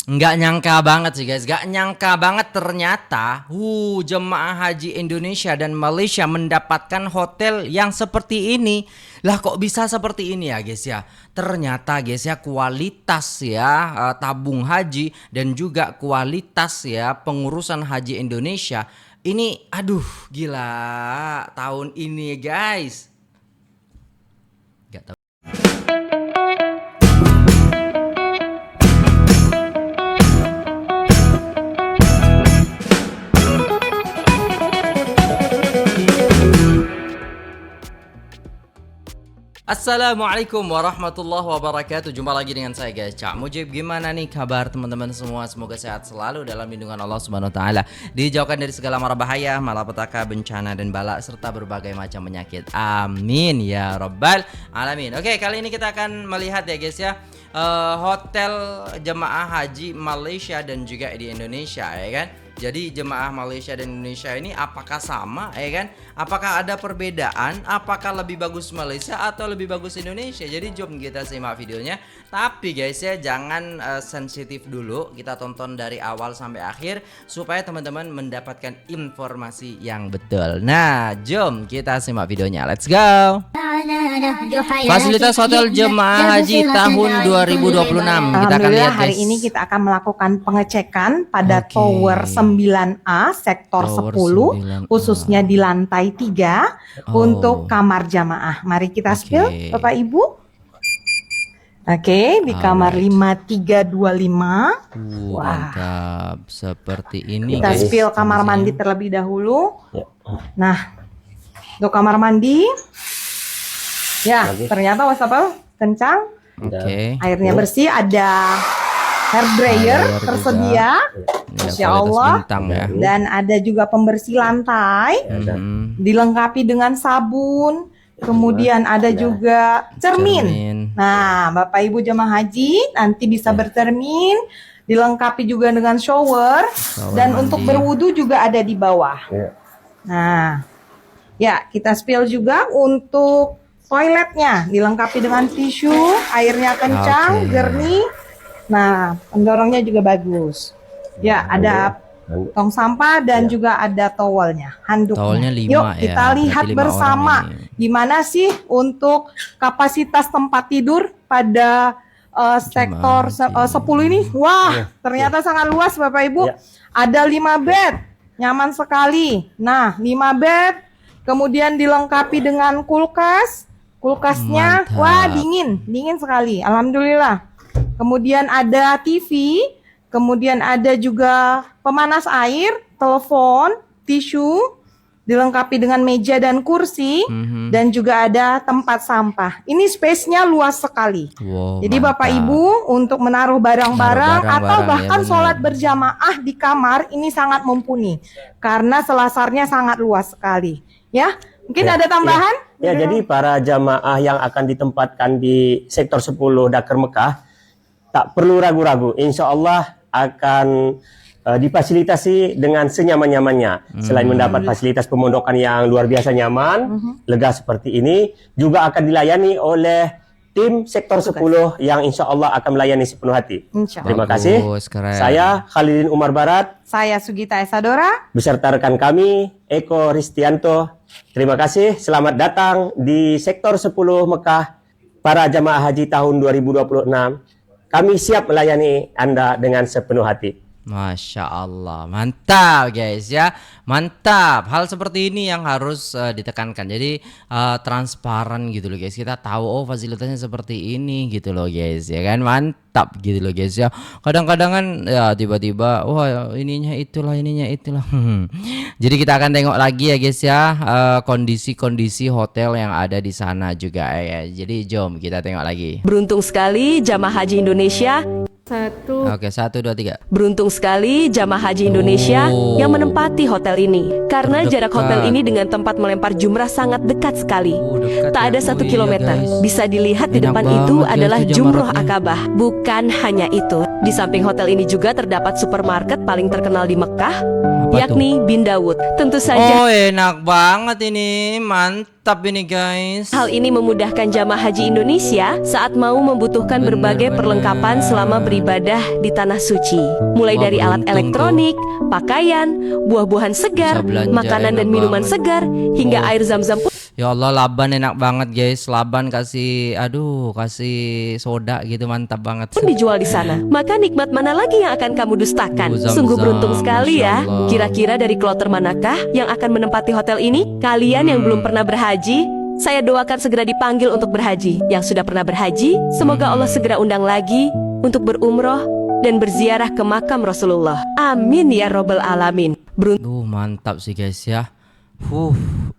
Nggak nyangka banget sih guys, nggak nyangka banget ternyata jemaah haji Indonesia dan Malaysia mendapatkan hotel yang seperti ini. Lah kok bisa seperti ini ya guys ya? Ternyata guys ya kualitas ya tabung haji dan juga kualitas ya pengurusan haji Indonesia ini aduh gila tahun ini guys. Nggak tahu. Assalamualaikum warahmatullahi wabarakatuh. Jumpa lagi dengan saya guys, Cak Mujib. Gimana nih kabar teman-teman semua? Semoga sehat selalu dalam lindungan Allah Subhanahu wa taala. Dijauhkan dari segala mara bahaya, malapetaka, bencana dan bala serta berbagai macam penyakit. Amin ya rabbal alamin. Oke, kali ini kita akan melihat ya guys ya hotel jemaah haji Malaysia dan juga di Indonesia ya kan. Jadi jemaah Malaysia dan Indonesia ini apakah sama ya kan? Apakah ada perbedaan? Apakah lebih bagus Malaysia atau lebih bagus Indonesia? Jadi jom kita simak videonya. Tapi guys ya jangan sensitif dulu. Kita tonton dari awal sampai akhir supaya teman-teman mendapatkan informasi yang betul. Nah, jom kita simak videonya. Let's go. Fasilitas hotel jemaah haji tahun 2026. Kita akan lihat guys. Hari ini kita akan melakukan pengecekan pada Tower 9A sektor Tower 10 9A. khususnya di lantai 3 untuk kamar jamaah. Mari kita spill Bapak Ibu. Oke, di kamar 5325. Wah, Mantap. Seperti ini kita guys. spill kamar mandi terlebih dahulu. Nah, untuk kamar mandi. Ya, ternyata wastafel kencang. Oke. Airnya bersih, ada hair dryer Air tersedia. Masya Allah. Bintang ya. Dan ada juga pembersih lantai, dilengkapi dengan sabun. Kemudian ada juga cermin. Nah, Bapak Ibu jemaah haji nanti bisa bercermin, dilengkapi juga dengan shower dan untuk berwudu juga ada di bawah. Nah, ya kita spill juga untuk toiletnya, dilengkapi dengan tisu, airnya kencang, jernih. Nah, pendorongnya juga bagus. Ya, ada tong sampah dan juga ada towelnya, handuknya. Towelnya 5 Yuk, ya. kita lihat Berarti 5 bersama orang ini. gimana sih untuk kapasitas tempat tidur pada sektor 10 ini. Wah, ternyata sangat luas Bapak Ibu. Ada 5 bed, nyaman sekali. Nah, 5 bed, kemudian dilengkapi dengan kulkas. Kulkasnya, Mantap. wah dingin sekali. Alhamdulillah. Kemudian ada TV, kemudian ada juga pemanas air, telepon, tisu, dilengkapi dengan meja dan kursi, dan juga ada tempat sampah. Ini space-nya luas sekali. Wow, Jadi mantap. Bapak Ibu untuk menaruh barang-barang atau barang-barang, bahkan ya benar. sholat berjamaah di kamar ini sangat mumpuni. Karena selasarnya sangat luas sekali. Ya, mungkin ada tambahan? Ya, jadi para jamaah yang akan ditempatkan di sektor 10 Dakar Mekah tak perlu ragu-ragu, insya Allah akan difasilitasi dengan senyaman-nyamannya. Selain mendapat fasilitas pemondokan yang luar biasa nyaman, lega seperti ini, juga akan dilayani oleh tim sektor 10 yang insya Allah akan melayani sepenuh hati. Insya Allah. Terima kasih. Keren. Saya Khalidin Umar Barat, Saya Sugita Esadora. beserta rekan kami Eko Ristianto. Terima kasih, selamat datang di sektor 10 Mekah para jamaah haji tahun 2026. Kami siap melayani Anda dengan sepenuh hati. Masya Allah, mantap guys ya, mantap. Hal seperti ini yang harus ditekankan. Jadi transparan gitu loh guys. Kita tahu oh fasilitasnya seperti ini gitu loh guys ya kan, mantap gitu loh guys ya. Kadang-kadang kan ya tiba-tiba wah ininya itulah. Jadi kita akan tengok lagi ya guys ya kondisi-kondisi hotel yang ada di sana juga ya. Jadi jom kita tengok lagi. Beruntung sekali jamaah haji Indonesia. Oke, 1, 2, 3. Beruntung sekali jamaah haji Indonesia yang menempati hotel ini. Karena jarak hotel ini dengan tempat melempar jumrah sangat dekat sekali. Dekat Tak ya. ada 1 Iya, kilometer. guys. Bisa dilihat di Enak depan banget itu ya adalah itu Jumroh jamaratnya. Akabah. Bukan hanya itu. Di samping hotel ini juga terdapat supermarket paling terkenal di Mekah, Apa yakni Bin Dawud. Tentu saja Oh, enak banget ini. Mantap ini, guys. hal ini memudahkan jamaah haji Indonesia saat mau membutuhkan berbagai Bener-bener. perlengkapan selama beribadah di tanah suci. Mulai Wah, dari alat beruntung elektronik, pakaian, buah-buahan segar, Bisa belanja, makanan dan enak minuman banget. segar, hingga Oh. air zam-zam pun Ya Allah, Laban enak banget, guys. Laban kasih kasih soda gitu, mantap banget. dijual di sana. Maka nikmat mana lagi yang akan kamu dustakan? Zam-zam, Sungguh beruntung sekali Masya ya. Allah. Kira-kira dari kloter manakah yang akan menempati hotel ini? Kalian yang belum pernah berhaji, saya doakan segera dipanggil untuk berhaji. Yang sudah pernah berhaji, semoga Allah segera undang lagi untuk berumroh dan berziarah ke makam Rasulullah. Amin ya robbal alamin. Duh, mantap sih, guys ya.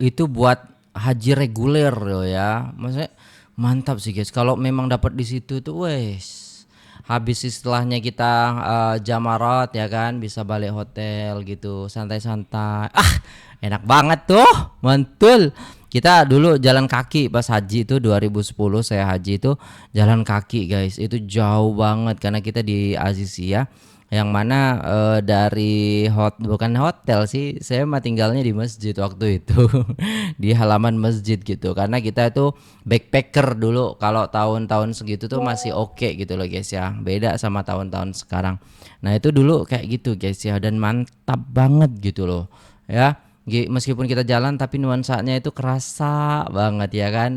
Itu buat haji reguler loh ya. Maksudnya mantap sih, guys. Kalau memang dapat di situ tuh, wes. Habis istilahnya kita jamarat ya kan, bisa balik hotel gitu, santai-santai. Enak banget tuh, mantul. Kita dulu jalan kaki pas haji itu 2010 saya haji itu jalan kaki, guys. Itu jauh banget karena kita di Azizia, yang mana dari bukan hotel sih, saya mah tinggalnya di masjid waktu itu. Di halaman masjid gitu, karena kita itu backpacker dulu. Kalau tahun-tahun segitu tuh masih oke gitu loh, guys ya, beda sama tahun-tahun sekarang. Nah itu dulu kayak gitu, guys ya, dan mantap banget gitu loh ya. Meskipun kita jalan tapi nuansanya itu kerasa banget ya kan.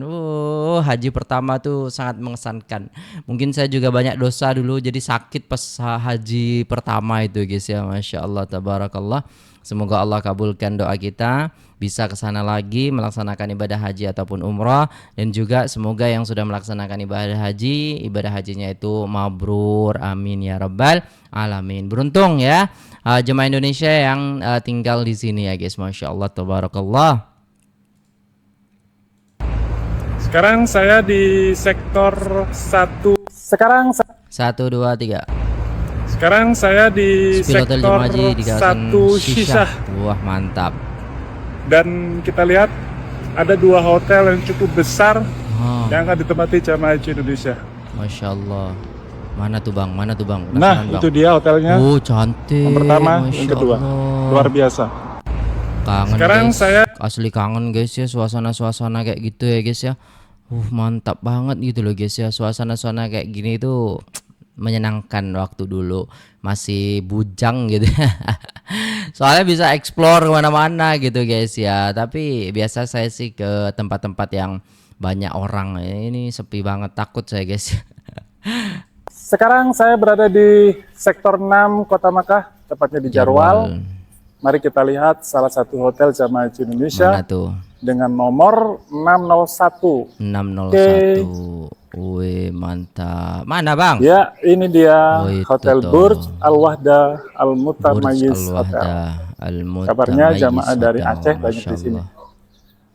Haji pertama tuh sangat mengesankan. Mungkin saya juga banyak dosa dulu, jadi sakit pas haji pertama itu, guys ya. Masya Allah, tabarakallah. Semoga Allah kabulkan doa kita, bisa ke sana lagi melaksanakan ibadah haji ataupun umrah, dan juga semoga yang sudah melaksanakan ibadah haji, ibadah hajinya itu mabrur, amin ya rabbal alamin. Beruntung ya jemaah Indonesia yang tinggal di sini ya, guys. Masya Allah, tabarakallah. Sekarang saya di sektor 1. Sekarang 1, 2, 3. sekarang saya di Spill Hotel sektor Jemaah Haji di kawasan 1 Shisha. Shisha. Wah, mantap. Dan kita lihat ada 2 hotel yang cukup besar Oh, yang akan ditempati jamaah haji Indonesia. Masya Allah. Mana tuh bang? Mana tuh bang? Nah, Penasaran, itu bang. dia hotelnya. Oh, cantik. Yang pertama, Masya yang kedua. Allah. Luar biasa. Kangen, Sekarang guys. saya Asli kangen, guys ya, suasana-suasana kayak gitu ya, guys ya. Mantap banget gitu loh, guys ya. Suasana-suasana kayak gini tuh menyenangkan waktu dulu masih bujang gitu. Soalnya bisa explore kemana-mana gitu, guys ya. Tapi biasa saya sih ke tempat-tempat yang banyak orang. Ini sepi banget, takut saya, guys. Sekarang saya berada di sektor 6 Kota Makkah, tepatnya di Jarwal. Mari kita lihat salah satu hotel jamaah haji Indonesia Mana tuh? dengan nomor 601. 601. Wih, mantap. Mana bang? Ya, ini dia Oh, itu Hotel tuh. Burj Al-Wahda Al-Mutamayyiz Burj Hotel. Al-Wahda Al-Mutamayyiz Kabarnya jamaah dari Hotel, Aceh banyak Masya di sini. Allah.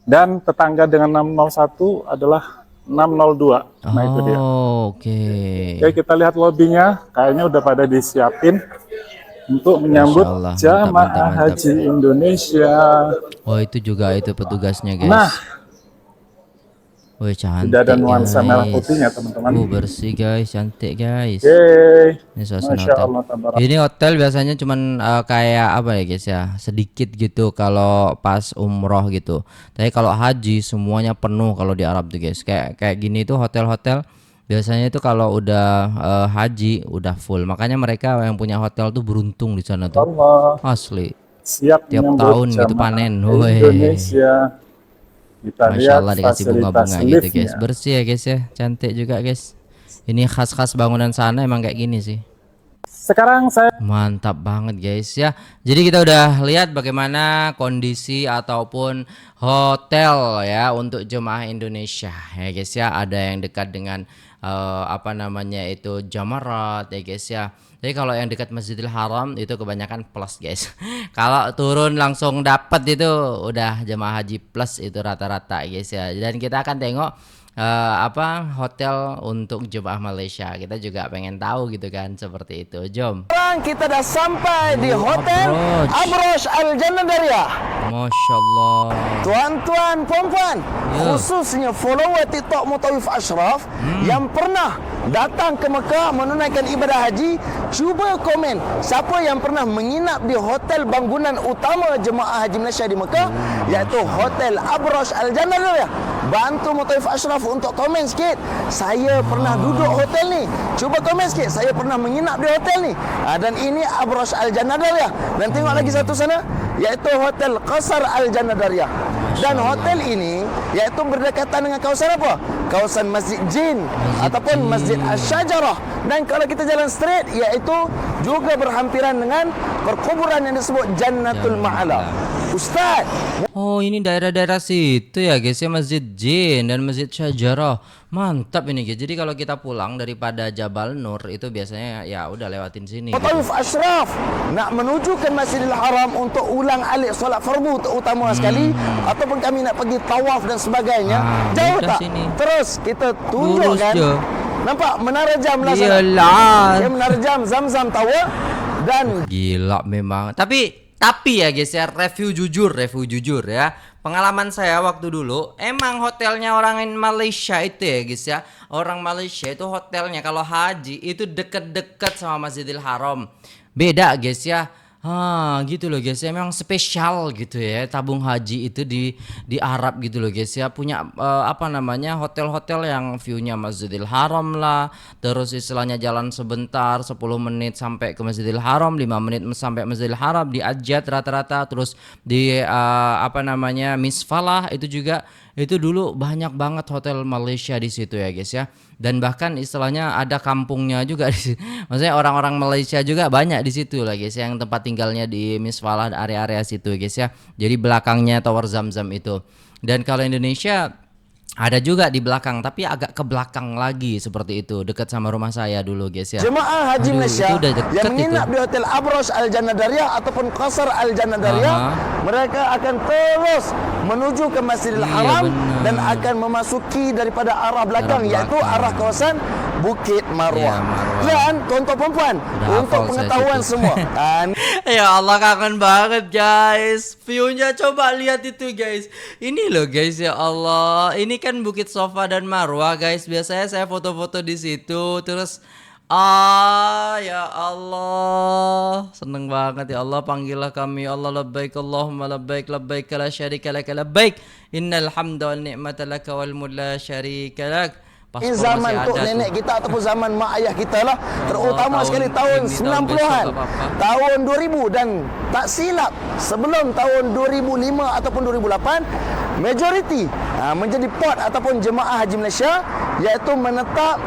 Dan tetangga dengan 601 adalah 602. Nah, itu dia. Oke. Oke, kita lihat lobbynya. Kayaknya udah pada disiapin untuk menyambut Masya Allah, jamaah mantap, mantap. haji Indonesia. Oh, itu juga itu petugasnya, guys. Nah, wih, cantik. tidak ada nuansa guys. merah putihnya, teman-teman. Bersih, guys, cantik, guys. Oke. Ini suasana Masya hotel. Allah, tabarak. Ini hotel biasanya cuman kayak apa ya, guys ya, sedikit gitu kalau pas umroh gitu. Tapi kalau haji semuanya penuh kalau di Arab tuh, guys. Kayak gini tuh hotel-hotel biasanya itu kalau udah haji udah full. Makanya mereka yang punya hotel tuh beruntung di sana tuh. Allah. Asli. Siap Tiap menyambut tahun gitu jamaah panen. Woi. Indonesia. Kita Masya lihat Allah, dikasih fasilitas bunga-bunga gitu, guys. liftnya. Bersih ya, guys ya. Cantik juga, guys. Ini khas-khas bangunan sana emang kayak gini sih. Sekarang saya Mantap banget, guys ya. Jadi kita udah lihat bagaimana kondisi ataupun hotel ya untuk jemaah Indonesia ya, guys ya. Ada yang dekat dengan apa namanya itu Jamarat ya, guys ya. Jadi kalau yang dekat Masjidil Haram itu kebanyakan plus, guys. Kalau turun langsung dapat itu udah jemaah haji plus itu rata-rata, guys ya. Dan kita akan tengok apa hotel untuk jemaah Malaysia. Kita juga pengen tahu gitu kan, seperti itu. Jom. Sekarang kita dah sampai di Hotel Abroj. Abroj Al Jannah Daria. Masya Allah. Tuan-tuan, puan-puan, Ya. khususnya follower TikTok Mutawif Ashraf yang pernah datang ke Mekah menunaikan ibadah haji, cuba komen siapa yang pernah menginap di hotel bangunan utama jemaah haji Malaysia di Mekah, iaitu Hotel Abrash Al-Jannah. Bantu Mutaif Ashraf untuk komen sikit. Saya pernah duduk hotel ni. Cuba komen sikit. Saya pernah menginap di hotel ni. Dan ini Abrash Al-Jannah. Dan tengok lagi satu sana, iaitu Hotel Qasar Al-Jannah. Dan hotel ini iaitu berdekatan dengan kawasan apa? Kawasan Masjid Jin ataupun Masjid Asy-Syajarah. Dan kalau kita jalan straight, iaitu juga berhampiran dengan perkuburan yang disebut Jannatul Ma'ala. Ustaz, Oh, ini daerah-daerah situ ya guys ya, Masjid Jin dan Masjid Syajarah. Mantap ini guys. Jadi kalau kita pulang daripada Jabal Nur itu biasanya ya udah lewatin sini. Mutaif Ashraf nak menuju ke Masjidil Haram untuk ulang alik solat fardu utama sekali, ataupun kami nak pergi tawaf dan sebagainya, jauh mudah tak? sini. Terus kita tunjuk Lurus kan. je. Nampak Menara Jam lah sana. Iyalah. Ya, Menara Jam, Zamzam Tower dan Gila memang. Tapi ya guys ya, review jujur ya. Pengalaman saya waktu dulu, emang hotelnya orang Malaysia itu ya guys ya. Orang Malaysia itu hotelnya kalau haji itu deket-deket sama Masjidil Haram. Beda guys ya. Gitu loh guys ya, memang spesial gitu ya tabung haji itu di Arab gitu loh guys ya, punya hotel-hotel yang view-nya Masjidil Haram lah, terus istilahnya jalan sebentar 10 menit sampai ke Masjidil Haram, 5 menit sampai Masjidil Haram, di Ajat rata-rata, terus di Misfalah itu juga. Itu dulu banyak banget hotel Malaysia di situ ya guys ya. Dan bahkan istilahnya ada kampungnya juga di situ. Maksudnya orang-orang Malaysia juga banyak di situ lah guys ya, yang tempat tinggalnya di Misfalah, area-area situ guys ya. Jadi belakangnya Tower Zamzam itu. Dan kalau Indonesia ada juga di belakang, tapi agak ke belakang lagi seperti itu, dekat sama rumah saya dulu guys ya. jemaah haji Malaysia itu udah deket yang menginap itu. di Hotel Abrash Al-Jannah ataupun Qasar Al-Jannah, mereka akan terus menuju ke Masjidil Iya, Haram benar. dan akan memasuki daripada arah belakang, Arah iaitu belakang. arah kawasan Bukit Marwah. Iya, Marwah. Dan tuan-tuan perempuan, Udah untuk hafal saya pengetahuan situ. semua, Ya Allah, kangen banget guys. View-nya coba lihat itu guys. Ini loh guys, ya Allah. Ini kan Bukit Safa dan Marwah guys. Biasanya saya foto-foto di situ. Terus ya Allah, seneng banget ya Allah. Panggillah kami ya Allah. Labbaik Allahumma labbaik, labbaik la syarika lak, labbaik innal hamda wal ni'mata lak wal mulk la syarika lak. ini zaman tok nenek kita ataupun zaman mak ayah kita lah, terutama sekali tahun 90-an, tahun 2000, dan tak silap sebelum tahun 2005 ataupun 2008 majoriti menjadi port ataupun jemaah haji Malaysia iaitu menetap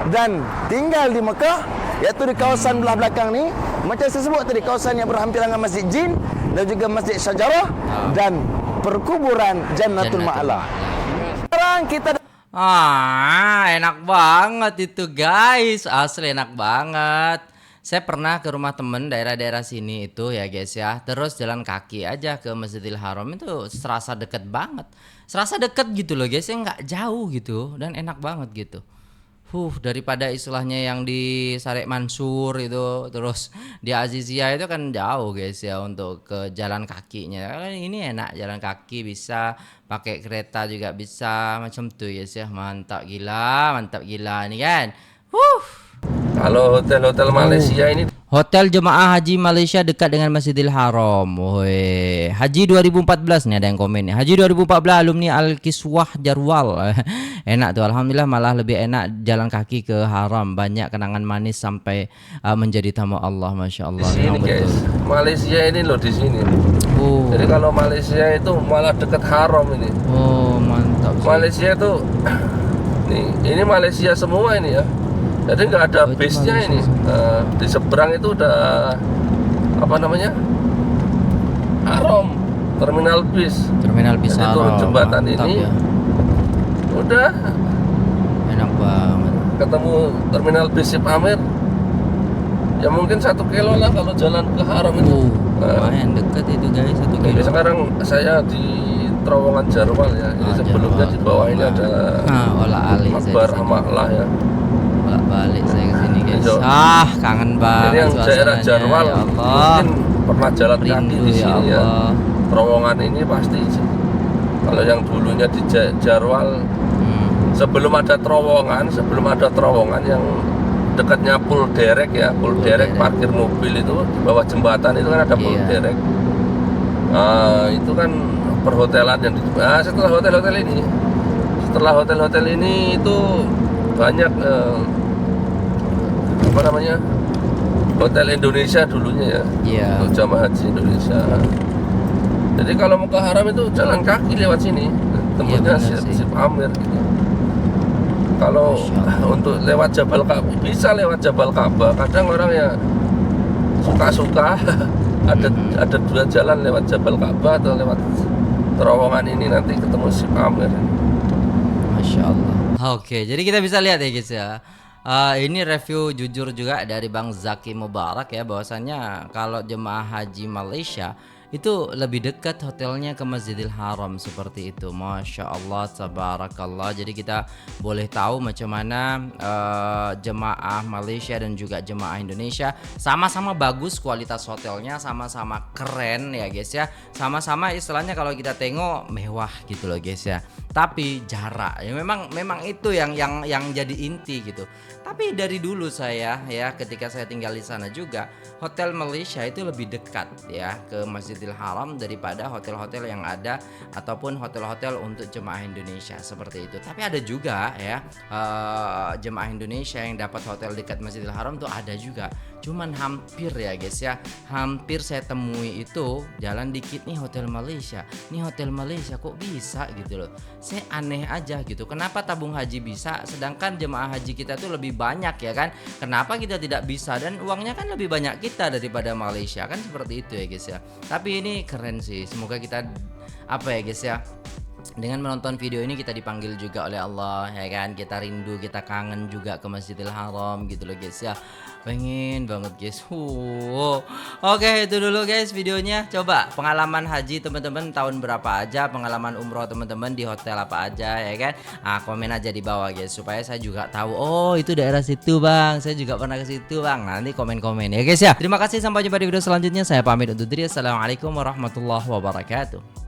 dan tinggal di Mekah, iaitu di kawasan belah belakang ni, macam saya sebut tadi, kawasan yang berhampiran dengan Masjid Jin dan juga Masjid Syajarah dan perkuburan Jannatul Ma'ala. Sekarang kita Enak banget itu guys, asli enak banget. Saya pernah ke rumah temen daerah-daerah sini itu ya guys ya. Terus jalan kaki aja ke Masjidil Haram itu serasa deket banget. Serasa deket gitu loh guys ya, nggak jauh gitu dan enak banget gitu. Daripada istilahnya yang di Syarif Mansur itu, terus di Aziziyah itu kan jauh guys ya untuk ke jalan kakinya. Ini enak jalan kaki, bisa pakai kereta juga bisa, macam tuh guys ya. Mantap gila nih kan. Kalau hotel-hotel Malaysia ini Hotel Jemaah Haji Malaysia dekat dengan Masjidil Haram. Woi, Haji 2014 nih ada yang komen nih. Haji 2014 alumni Al-Kiswah Jarwal. Enak tuh, alhamdulillah, malah lebih enak jalan kaki ke Haram. Banyak kenangan manis sampai menjadi tamu Allah, Masya Allah. di sini guys, Malaysia ini loh di sini. Jadi kalau Malaysia itu malah dekat Haram ini. Mantap sih. Malaysia itu ini Malaysia semua ini ya. Jadi nggak ada base-nya ini. Di seberang itu udah apa namanya? Haram, terminal bis. Terminal bis Jadi Haram. turun jembatan Mantap ini. ya. Udah Enak banget. ketemu terminal bis Sip Amir. Ya mungkin 1 kilo lah kalau jalan ke Haram itu. Lumayan dekat itu guys, 1 kilo. Jadi sekarang saya di terowongan Jarwal ya. Ini sebelumnya Jarwal, di bawah ini ada olah alik Makbar Amaklah ya. balik saya ke sini guys. Iya. Kangen banget. Jadi yang daerah suasananya, Jarwal ya Allah. mungkin pernah jalan kaki Rindu di ya sini ya. Allah. Terowongan ini pasti kalau yang dulunya di Jarwal sebelum ada terowongan yang dekatnya Pul Derek ya, Pul Derek parkir mobil itu di bawah jembatan itu kan ada Pul Derek. Itu kan perhotelan yang setelah hotel-hotel ini itu banyak apa namanya, hotel Indonesia dulunya ya, untuk jamaah haji Indonesia. Jadi kalau mau ke haram itu jalan kaki lewat sini, tembusnya Sip Amir gitu. Kalau untuk lewat Jabal Ka'bah, bisa lewat Jabal Ka'bah. Kadang orang ya suka-suka ada dua jalan, lewat Jabal Ka'bah atau lewat terowongan ini, nanti ketemu Sip Amir. Masya Allah. Oke, jadi kita bisa lihat ya guys ya. Ini review jujur juga dari Bang Zaki Mubarak ya, bahwasannya kalau jemaah haji Malaysia itu lebih dekat hotelnya ke Masjidil Haram seperti itu. Masya Allah, tabarakallah. Jadi kita boleh tahu macam mana jemaah Malaysia dan juga jemaah Indonesia sama-sama bagus kualitas hotelnya, sama-sama keren ya guys ya, sama-sama istilahnya kalau kita tengok mewah gitu loh guys ya. Tapi jarak ya memang itu yang jadi inti gitu. Tapi dari dulu saya ya, ketika saya tinggal di sana juga, hotel Malaysia itu lebih dekat ya ke Masjidil Haram daripada hotel-hotel yang ada ataupun hotel-hotel untuk jemaah Indonesia seperti itu. Tapi ada juga ya jemaah Indonesia yang dapat hotel dekat Masjidil Haram tuh ada juga. Cuman hampir ya guys ya, hampir saya temui itu jalan dikit nih hotel Malaysia. Nih hotel Malaysia kok bisa gitu loh. Saya aneh aja gitu. Kenapa tabung haji bisa sedangkan jemaah haji kita tuh lebih banyak ya kan? Kenapa kita tidak bisa, dan uangnya kan lebih banyak kita daripada Malaysia kan, seperti itu ya guys ya. Tapi ini keren sih. Semoga kita apa ya guys ya, dengan menonton video ini kita dipanggil juga oleh Allah ya kan, kita rindu, kita kangen juga ke Masjidil Haram gitu loh guys ya, pengen banget guys. Oke, itu dulu guys videonya. Coba pengalaman haji teman-teman tahun berapa aja, pengalaman umroh teman-teman di hotel apa aja ya kan, komen aja di bawah guys supaya saya juga tahu, oh itu daerah situ bang, saya juga pernah ke situ bang. Nanti komen-komen ya guys ya. Terima kasih, sampai jumpa di video selanjutnya. Saya pamit undur diri. Assalamualaikum warahmatullahi wabarakatuh.